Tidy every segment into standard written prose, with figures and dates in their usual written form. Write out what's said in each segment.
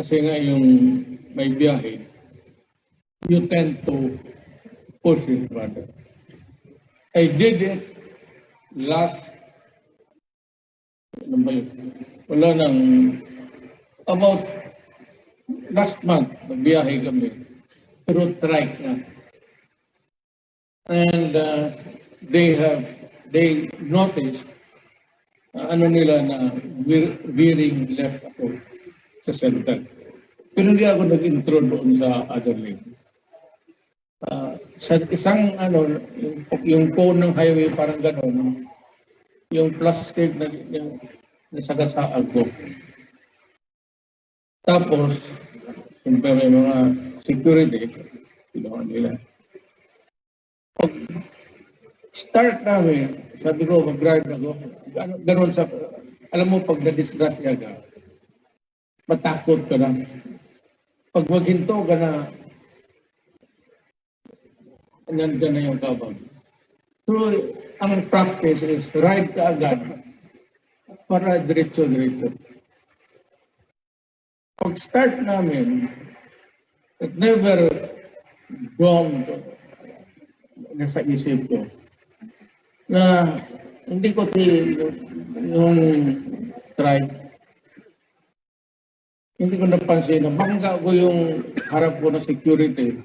kasi nga yung may biyahe, you tend to push it rather. I did it last, ano ba yun? Wala nang, about last month, nagbiyahe kami. Through trike na. And they noticed, ano nila na veering left ako sa center. Pero hindi ako nag-intro doon sa other lane. Sa isang yung cone ng highway parang gano'n, yung plastic na yung nasagasaan ko. Tapos, siyempre may mga security, ginawa nila. Pag start namin, sabi ko, mag-drive ako. Gano'n sa, alam mo, pag na-distract ka, matakot ka na. Pag maghinto ka na, nandyan na yung kabag. So, ang practice is ride ka agad para diretso-diretso. Pag start namin, it never gone nasa isip ko na hindi ko yung try. Hindi ko napansin na bangga ko yung harap ko na security.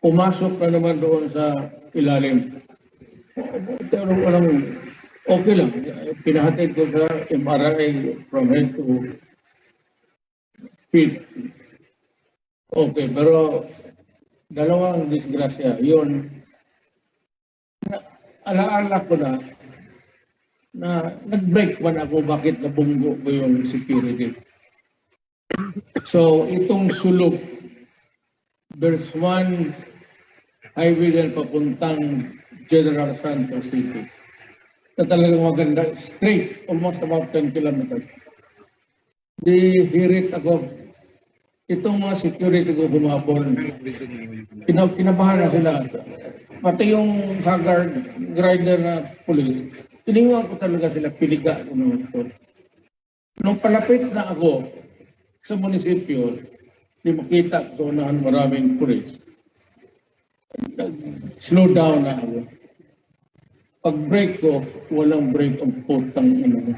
Pumasok na naman doon sa ilalim. Pero okay lang. Pinahatid ko sa MRI from head to feet. Okay, pero dalawang disgrasya. Yun, alaala ko na nag-break man ako bakit nabunggo ko yung security. So, itong sulok, there's one highway din papuntang General Santos City na talagang maganda, straight, almost about 10 kilometers. Di hirit ako. Itong mga security ko humabol. Kinabahan na sila. Pati yung Haggard rider na police, tiniwan ko talaga sila, piliga ko ng motor. Nung palapit na ako sa munisipyo, di makita ko sa unahan maraming police. Slow down na ako. Pag break ko, walang break ang putang ina.